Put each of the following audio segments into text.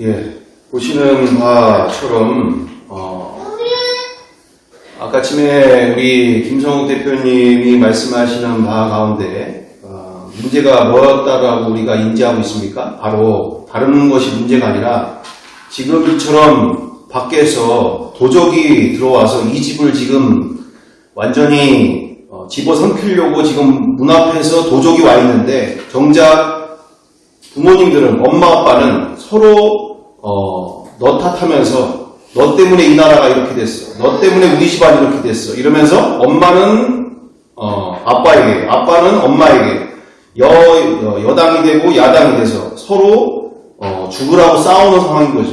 예, 보시는 바처럼 아까쯤에 우리 김성욱 대표님이 말씀하시는 바 가운데 문제가 뭐였다라고 우리가 인지하고 있습니까? 바로 다른 것이 문제가 아니라 지금 이처럼 밖에서 도적이 들어와서 이 집을 지금 완전히 집어삼키려고 지금 문 앞에서 도적이 와 있는데 정작 부모님들은 엄마 아빠는 서로 너 탓하면서 너 때문에 이 나라가 이렇게 됐어. 너 때문에 우리 집안이 이렇게 됐어. 이러면서 엄마는 아빠에게, 아빠는 엄마에게 여당이 되고 야당이 돼서 서로 죽으라고 싸우는 상황인 거죠.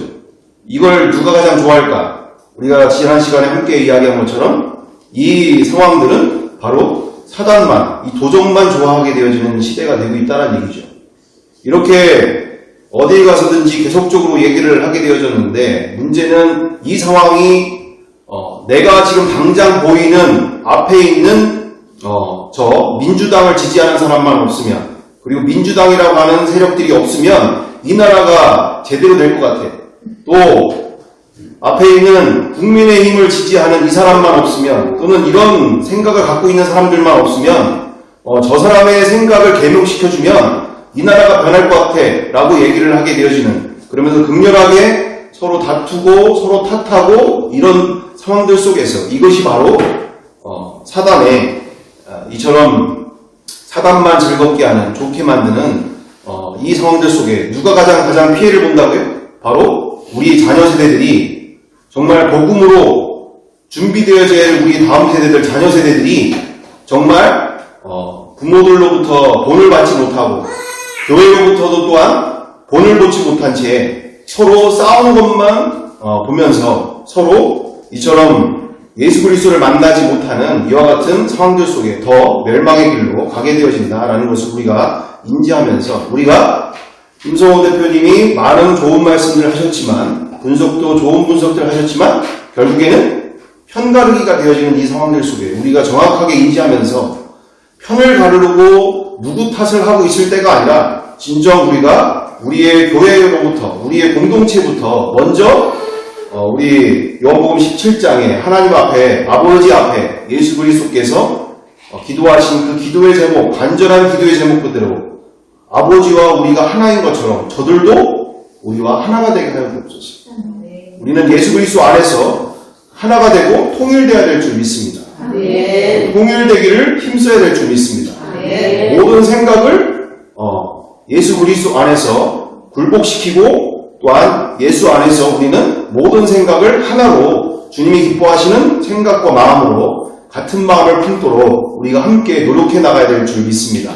이걸 누가 가장 좋아할까? 우리가 지난 시간에 함께 이야기한 것처럼 이 상황들은 바로 사단만, 이 도적만 좋아하게 되어지는 시대가 되고 있다는 얘기죠. 이렇게 어딜 가서든지 계속적으로 얘기를 하게 되어졌는데 문제는 이 상황이 내가 지금 당장 보이는 앞에 있는 저 민주당을 지지하는 사람만 없으면, 그리고 민주당이라고 하는 세력들이 없으면 이 나라가 제대로 될 것 같아. 또 앞에 있는 국민의힘을 지지하는 이 사람만 없으면, 또는 이런 생각을 갖고 있는 사람들만 없으면 저 사람의 생각을 계명시켜주면 이 나라가 변할 것 같아 라고 얘기를 하게 되어지는, 그러면서 극렬하게 서로 다투고 서로 탓하고 이런 상황들 속에서 이것이 바로 사단의 이처럼 사단만 즐겁게 하는, 좋게 만드는 이 상황들 속에 누가 가장 피해를 본다고요? 바로 우리 자녀 세대들이, 정말 복음으로 준비되어져야 할 우리 다음 세대들, 자녀 세대들이 정말 부모들로부터 본을 받지 못하고 교회로부터도 또한 본을 보지 못한 채 서로 싸우는 것만 보면서 서로 이처럼 예수 그리스도를 만나지 못하는 이와 같은 상황들 속에 더 멸망의 길로 가게 되어진다라는 것을 우리가 인지하면서, 우리가 김성호 대표님이 많은 좋은 말씀들을 하셨지만, 분석도 좋은 분석들을 하셨지만, 결국에는 편가르기가 되어지는 이 상황들 속에 우리가 정확하게 인지하면서 편을 가르고 누구 탓을 하고 있을 때가 아니라 진정 우리가 우리의 교회로부터, 우리의 공동체부터 먼저 우리 요한복음 17장에 하나님 앞에, 아버지 앞에 예수 그리스도께서 기도하신 그 기도의 제목, 간절한 기도의 제목 그대로 아버지와 우리가 하나인 것처럼 저들도 우리와 하나가 되게 하여 주옵소서. 우리는 예수 그리스도 안에서 하나가 되고 통일되어야 될 줄 믿습니다. 통일되기를 힘써야 될 줄 믿습니다. 모든 생각을 예수 그리스도 안에서 굴복시키고, 또한 예수 안에서 우리는 모든 생각을 하나로 주님이 기뻐하시는 생각과 마음으로 같은 마음을 품도록 우리가 함께 노력해 나가야 될 줄 믿습니다.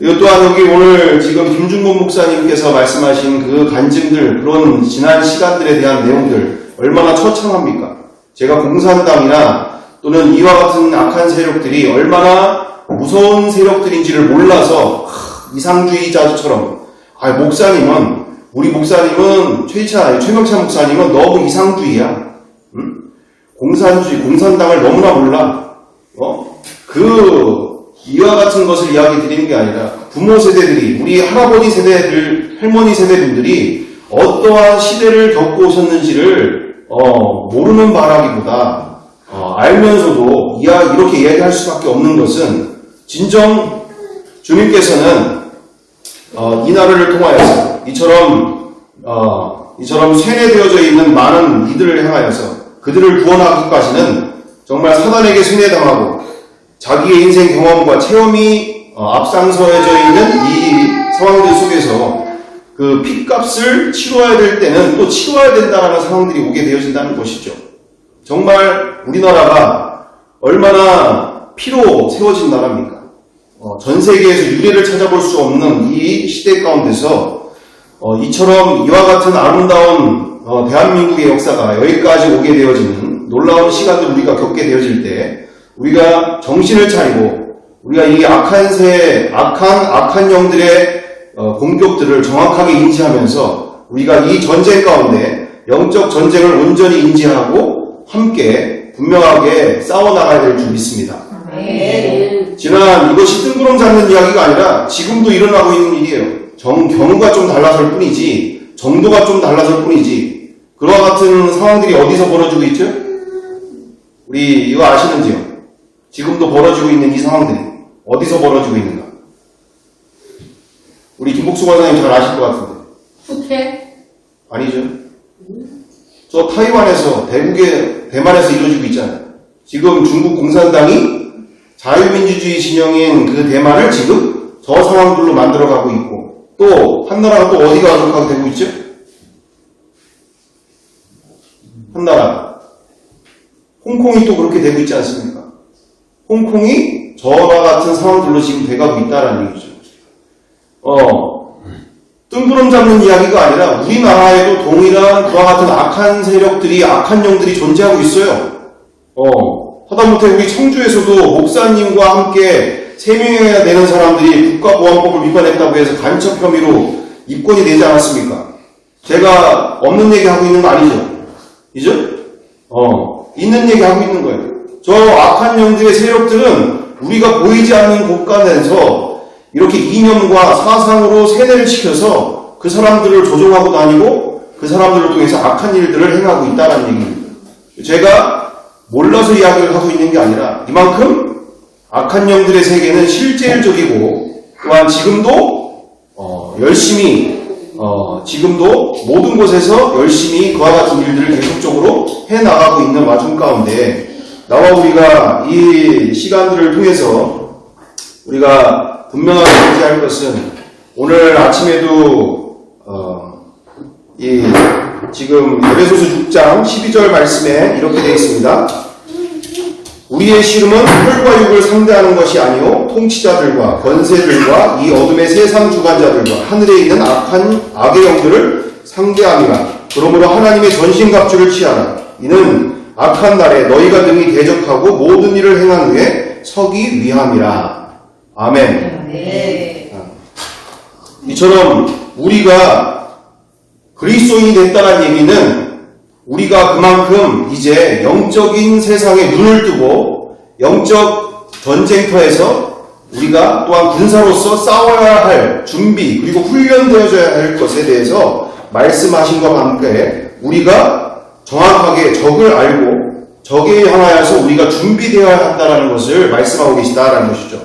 이것 또한 여기 오늘 지금 김준곤 목사님께서 말씀하신 그 간증들, 그런 지난 시간들에 대한 내용들 얼마나 처참합니까? 제가 공산당이나 또는 이와 같은 악한 세력들이 얼마나 무서운 세력들인지를 몰라서 이상주의자처럼, 우리 목사님은 최명찬 목사님은 너무 이상주의야. 응? 공산당을 너무나 몰라. 이와 같은 것을 이야기 드리는 게 아니라 부모 세대들이, 우리 할아버지 세대들, 할머니 세대분들이 어떠한 시대를 겪고 오셨는지를 모르는 바라기보다 알면서도 이렇게 이야기할 수밖에 없는 것은, 진정 주님께서는 이 나라를 통하여서 이처럼 쇠뇌되어져 있는 많은 이들을 향하여서 그들을 구원하기까지는 정말 사단에게 쇠뇌당하고 자기의 인생 경험과 체험이 앞장서져 있는 이 상황들 속에서 그 핏값을 치러야 될 때는 또 치러야 된다는 상황들이 오게 되어진다는 것이죠. 정말 우리나라가 얼마나 피로 세워진 나라입니까? 전 세계에서 유례를 찾아볼 수 없는 이 시대 가운데서 이처럼 이와 같은 아름다운 대한민국의 역사가 여기까지 오게 되어지는 놀라운 시간을 우리가 겪게 되어질 때, 우리가 정신을 차리고 우리가 이 악한 영들의 공격들을 정확하게 인지하면서 우리가 이 전쟁 가운데 영적 전쟁을 온전히 인지하고 함께 분명하게 싸워나가야 될 줄 믿습니다. 지난 이것이 뜬구름 잡는 이야기가 아니라 지금도 일어나고 있는 일이에요. 경우가 좀 달라질 뿐이지 정도가 좀 달라질 뿐이지 그와 같은 상황들이 어디서 벌어지고 있죠? 우리 이거 아시는지요? 지금도 벌어지고 있는 이 상황들이 어디서 벌어지고 있는가? 우리 김복수 관장님 잘 아실 것 같은데. 후퇴? 아니죠. 저 타이완에서 대만에서 이루어지고 있잖아요. 지금 중국 공산당이 자유민주주의 진영인 그 대만을 지금 저 상황들로 만들어가고 있고 또 한 나라가 또 어디가 그렇게 되고 있죠? 한 나라 홍콩이 또 그렇게 되고 있지 않습니까? 홍콩이 저와 같은 상황들로 지금 돼가고 있다는 얘기죠. 뜬구름 잡는 이야기가 아니라 우리나라에도 동일한 그와 같은 악한 세력들이, 악한 영들이 존재하고 있어요. 하다못해 우리 청주에서도 목사님과 함께 3명이나 되는 사람들이 국가보안법을 위반했다고 해서 간첩 혐의로 입건이 되지 않았습니까? 제가 없는 얘기 하고 있는 거 아니죠? 이죠? 있는 얘기 하고 있는 거예요. 저 악한 영들의 세력들은 우리가 보이지 않는 곳간에서 이렇게 이념과 사상으로 세뇌를 시켜서 그 사람들을 조종하고 다니고 그 사람들을 통해서 악한 일들을 행하고 있다는 얘기입니다. 제가 몰라서 이야기를 하고 있는 게 아니라 이만큼 악한 영들의 세계는 실제적이고 또한 지금도 열심히 지금도 모든 곳에서 열심히 그와 같은 일들을 계속적으로 해나가고 있는 와중 가운데 나와 우리가 이 시간들을 통해서 우리가 분명하게 인지할 것은 오늘 아침에도 지금 에베소서 6장 12절 말씀에 이렇게 되어 있습니다. 우리의 씨름은 혈과 육을 상대하는 것이 아니요 통치자들과 권세들과 이 어둠의 세상 주관자들과 하늘에 있는 악의 영들을 상대함이라. 그러므로 하나님의 전신갑주를 취하라. 이는 악한 날에 너희가 능히 대적하고 모든 일을 행한 후에 서기 위함이라. 아멘. 네. 이처럼 우리가 그리스도인이 됐다는 얘기는 우리가 그만큼 이제 영적인 세상에 눈을 뜨고 영적 전쟁터에서 우리가 또한 군사로서 싸워야 할 준비 그리고 훈련되어져야 할 것에 대해서 말씀하신 것과 함께 우리가 정확하게 적을 알고 적에 향하여서 우리가 준비되어야 한다는 것을 말씀하고 계시다라는 것이죠.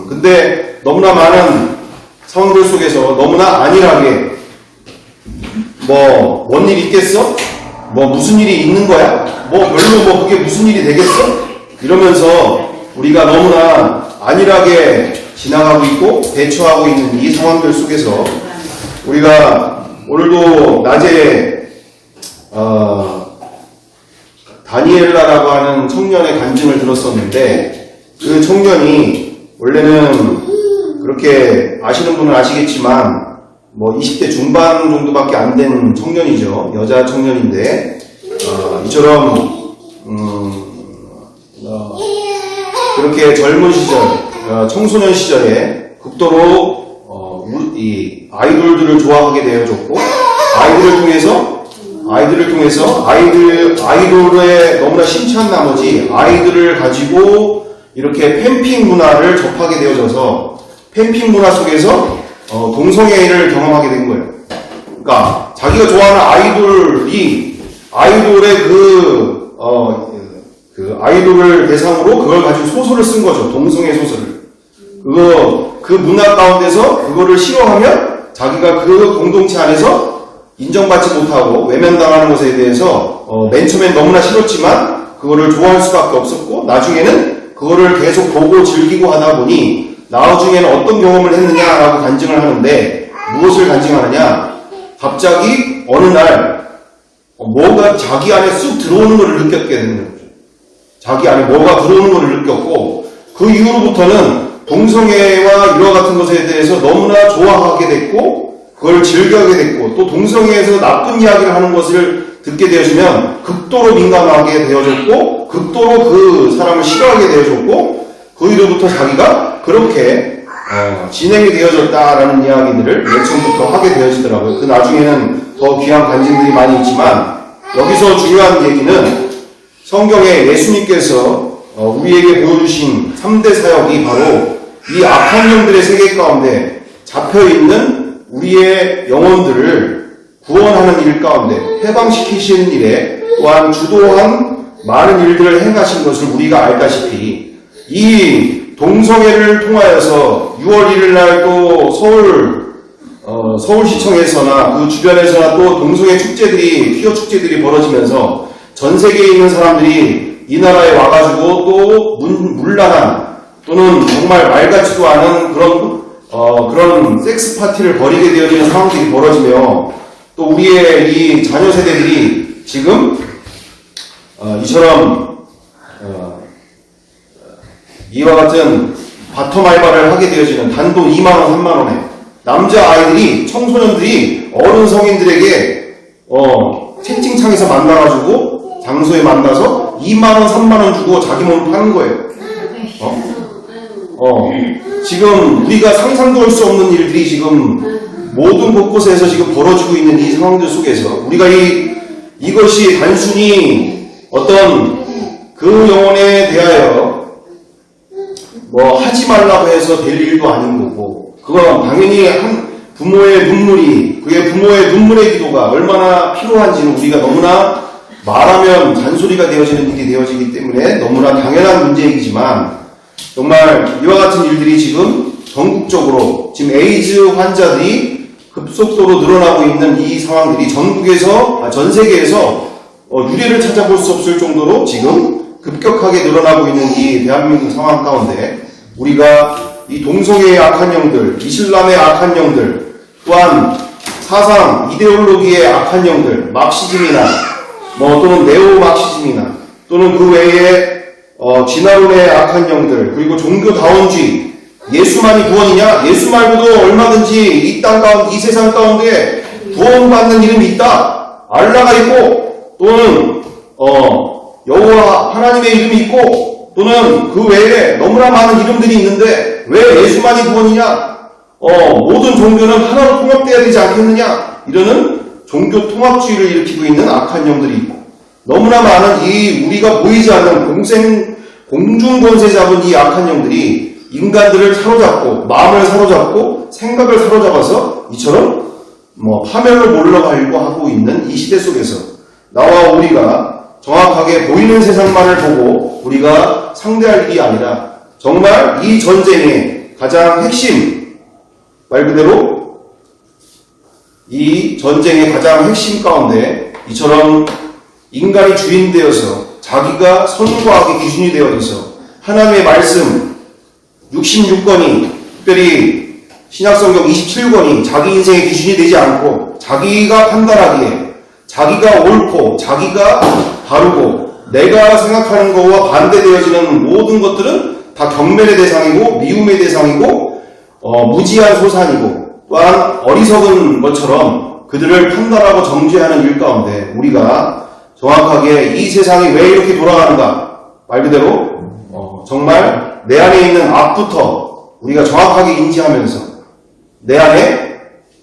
근데 너무나 많은 상황들 속에서 너무나 안일하게 뭔 일 있겠어? 무슨 일이 있는 거야? 별로 그게 무슨 일이 되겠어? 이러면서 우리가 너무나 안일하게 지나가고 있고 대처하고 있는 이 상황들 속에서 우리가 오늘도 낮에 다니엘라라고 하는 청년의 간증을 들었었는데 그 청년이 원래는 그렇게 아시는 분은 아시겠지만 20대 중반 정도밖에 안 된 청년이죠. 여자 청년인데 이처럼 그렇게 젊은 시절 청소년 시절에 극도로 이 아이돌들을 좋아하게 되어졌고 아이들을 통해서 아이돌에 너무나 심취한 나머지 아이들을 가지고 이렇게 팬핑 문화를 접하게 되어져서 팬핑 문화 속에서 동성애를 경험하게 된 거예요. 그러니까 자기가 좋아하는 아이돌의 아이돌을 대상으로 그걸 가지고 소설을 쓴 거죠. 동성애 소설을. 그 문화 가운데서 그거를 싫어하면 자기가 그 공동체 안에서 인정받지 못하고 외면당하는 것에 대해서 맨 처음엔 너무나 싫었지만 그거를 좋아할 수밖에 없었고 나중에는 그거를 계속 보고 즐기고 하다 보니 나중에는 어떤 경험을 했느냐라고 간증을 하는데 무엇을 간증하느냐? 갑자기 어느 날 뭐가 자기 안에 쑥 들어오는 것을 느꼈게 되는 거죠. 자기 안에 뭐가 들어오는 것을 느꼈고 그 이후로부터는 동성애와 이와 같은 것에 대해서 너무나 좋아하게 됐고 그걸 즐겨하게 됐고 또 동성애에서 나쁜 이야기를 하는 것을 듣게 되어지면 극도로 민감하게 되어졌고 극도로 그 사람을 싫어하게 되어졌고 그 이후로부터 자기가 그렇게 진행이 되어졌다라는 이야기들을 맨 처음부터 하게 되어지더라고요. 그 나중에는 더 귀한 간증들이 많이 있지만 여기서 중요한 얘기는 성경에 예수님께서 우리에게 보여주신 3대 사역이 바로 이 악한 영들의 세계 가운데 잡혀있는 우리의 영혼들을 구원하는 일 가운데 해방시키시는 일에 또한 주도한 많은 일들을 행하신 것을 우리가 알다시피 이 동성애를 통하여서 6월 1일 날 또 서울시청에서나 그 주변에서나 또 동성애 축제들이, 퀴어 축제들이 벌어지면서 전 세계에 있는 사람들이 이 나라에 와가지고 또 문란한 또는 정말 말 같지도 않은 그런 섹스 파티를 벌이게 되어지는 상황들이 벌어지며 또 우리의 이 자녀 세대들이 지금 이처럼 이와 같은 바텀 알바를 하게 되어지는 단돈 2만원, 3만원에 남자 아이들이, 청소년들이 어른 성인들에게 채팅창에서 만나가지고 장소에 만나서 2만원, 3만원 주고 자기 몸을 파는 거예요. 지금 우리가 상상도 할 수 없는 일들이 지금 모든 곳곳에서 지금 벌어지고 있는 이 상황들 속에서 우리가 이것이 단순히 어떤 그 영혼에 대하여 하지 말라고 해서 될 일도 아닌 거고, 그건 당연히 한 부모의 눈물이, 그의 부모의 눈물의 기도가 얼마나 필요한지는 우리가 너무나 말하면 잔소리가 되어지는 일이 되어지기 때문에 너무나 당연한 문제이지만, 정말 이와 같은 일들이 지금 전국적으로 지금 에이즈 환자들이 급속도로 늘어나고 있는 이 상황들이 전 세계에서 유례를 찾아볼 수 없을 정도로 지금 급격하게 늘어나고 있는 이 대한민국 상황 가운데 우리가 이 동성애의 악한 영들, 이슬람의 악한 영들, 또한 사상, 이데올로기의 악한 영들, 막시즘이나 또는 네오막시즘이나 또는 그 외에 진화론의 악한 영들, 그리고 종교다원주의, 예수만이 구원이냐? 예수 말고도 얼마든지 이 세상 가운데 구원받는 이름이 있다. 알라가 있고, 또는 여호와 하나님의 이름이 있고, 또는 그 외에 너무나 많은 이름들이 있는데 왜 예수만이 구원이냐? 모든 종교는 하나로 통합되어야 되지 않겠느냐? 이러는 종교 통합주의를 일으키고 있는 악한 영들이 있고, 너무나 많은 우리가 보이지 않는 공중 권세 잡은 이 악한 영들이 인간들을 사로잡고, 마음을 사로잡고, 생각을 사로잡아서 이처럼 파멸로 몰러가려고 하고 있는 이 시대 속에서 나와 우리가 정확하게 보이는 세상만을 보고 우리가 상대할 일이 아니라 정말 이 전쟁의 가장 핵심, 말 그대로 이 전쟁의 가장 핵심 가운데 이처럼 인간이 주인 되어서 자기가 선과 악의 기준이 되어져서 하나님의 말씀 66권이, 특별히 신약성경 27권이 자기 인생의 기준이 되지 않고 자기가 판단하기에 자기가 옳고 자기가 바르고 내가 생각하는 것과 반대되어지는 모든 것들은 다 경멸의 대상이고 미움의 대상이고 무지한 소산이고 또한 어리석은 것처럼 그들을 판단하고 정죄하는 일 가운데 우리가 정확하게 이 세상이 왜 이렇게 돌아가는가, 말 그대로 정말 내 안에 있는 악부터 우리가 정확하게 인지하면서 내 안에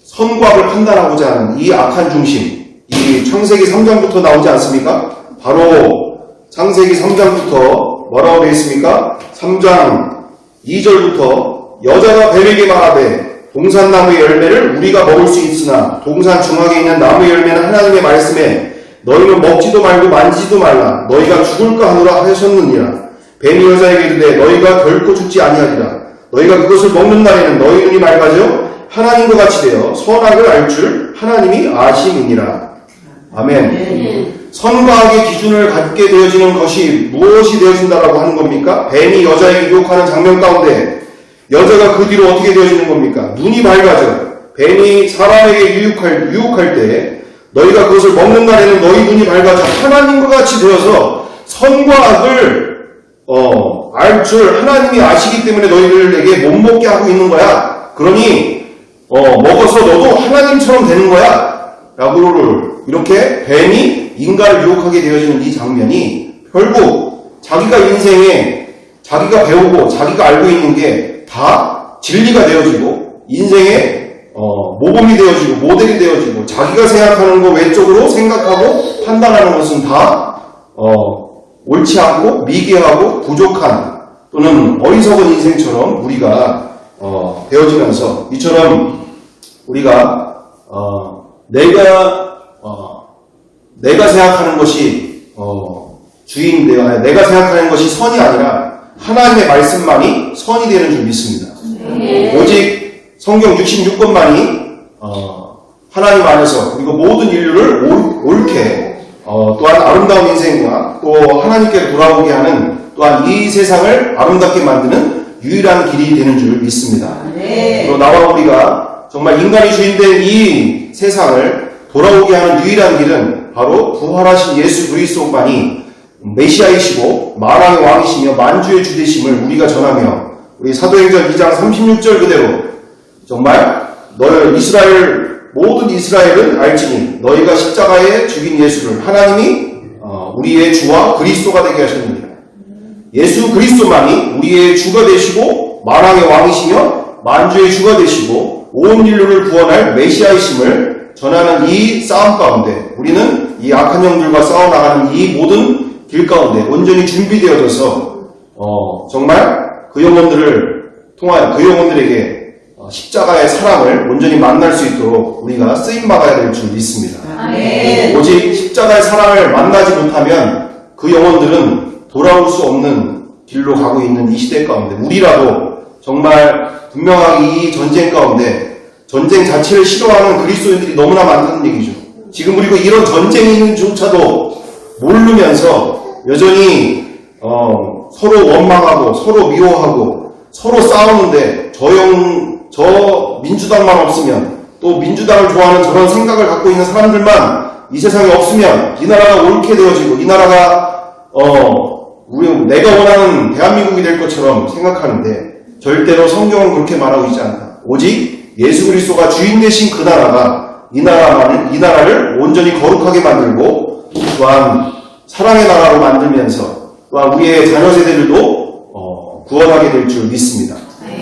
선과 악을 판단하고자 하는 이 악한 중심, 이 창세기 3장부터 나오지 않습니까? 바로 창세기 3장부터 뭐라고 되어 있습니까? 3장 2절부터 여자가 뱀에게 말하되 동산나무의 열매를 우리가 먹을 수 있으나 동산 중앙에 있는 나무의 열매는 하나님의 말씀에 너희는 먹지도 말고 만지지도 말라 너희가 죽을까 하노라 하셨느니라. 뱀이 여자에게 이르되 너희가 결코 죽지 아니하리라. 너희가 그것을 먹는 날에는 너희 눈이 맑아져 하나님과 같이 되어 선악을 알 줄 하나님이 아심이니라. 아멘. 선과 악의 기준을 갖게 되어지는 것이 무엇이 되어진다라고 하는 겁니까? 뱀이 여자에게 유혹하는 장면 가운데 여자가 그 뒤로 어떻게 되어지는 겁니까? 눈이 밝아져. 뱀이 사람에게 유혹할 때 너희가 그것을 먹는 날에는 너희 눈이 밝아져 하나님과 같이 되어서 선과 악을 알 줄 하나님이 아시기 때문에 너희들에게 못 먹게 하고 있는 거야. 그러니 먹어서 너도 하나님처럼 되는 거야. 라고 이렇게 뱀이 인간을 유혹하게 되어지는 이 장면이 결국 자기가 인생에 자기가 배우고 자기가 알고 있는 게 다 진리가 되어지고 인생의 모범이 되어지고 모델이 되어지고 자기가 생각하는 거 외적으로 생각하고 판단하는 것은 다 옳지 않고 미개하고 부족한 또는 어리석은 인생처럼 우리가 되어지면서 이처럼 우리가 내가 생각하는 것이 주인인데요. 내가 생각하는 것이 선이 아니라 하나님의 말씀만이 선이 되는 줄 믿습니다. 오직 성경 66권만이 하나님 안에서 그리고 모든 인류를 옳게 또한 아름다운 인생과 또 하나님께 돌아오게 하는 또한 이 세상을 아름답게 만드는 유일한 길이 되는 줄 믿습니다. 또 나와 우리가 정말 인간이 주인된 이 세상을 돌아오게 하는 유일한 길은 바로 부활하신 예수 그리스도만이 메시아이시고 만왕의 왕이시며 만주의 주 되심을 우리가 전하며 우리 사도행전 2장 36절 그대로 정말 모든 이스라엘은 알지니 너희가 십자가에 죽인 예수를 하나님이 우리의 주와 그리스도가 되게 하셨느니라. 예수 그리스도만이 우리의 주가 되시고 만왕의 왕이시며 만주의 주가 되시고 온 인류를 구원할 메시아이심을 전하는 이 싸움 가운데 우리는 이 악한 영들과 싸워나가는 이 모든 길 가운데 온전히 준비되어져서 정말 그 영혼들을 통하여 그 영혼들에게 십자가의 사랑을 온전히 만날 수 있도록 우리가 쓰임받아야 될 줄 믿습니다. 오직 십자가의 사랑을 만나지 못하면 그 영혼들은 돌아올 수 없는 길로 가고 있는 이 시대 가운데 우리라도 정말 분명하게 이 전쟁 가운데 전쟁 자체를 싫어하는 그리스도인들이 너무나 많다는 얘기죠. 지금 그리고 이런 전쟁인조차도 모르면서 여전히 서로 원망하고 서로 미워하고 서로 싸우는데 저 민주당만 없으면 또 민주당을 좋아하는 저런 생각을 갖고 있는 사람들만 이 세상에 없으면 이 나라가 옳게 되어지고 이 나라가 내가 원하는 대한민국이 될 것처럼 생각하는데 절대로 성경은 그렇게 말하고 있지 않다. 오직 예수 그리스도가 주인 되신 그 나라가 이 나라를 온전히 거룩하게 만들고 또한 사랑의 나라로 만들면서 또한 우리의 자녀 세대들도 구원하게 될 줄 믿습니다.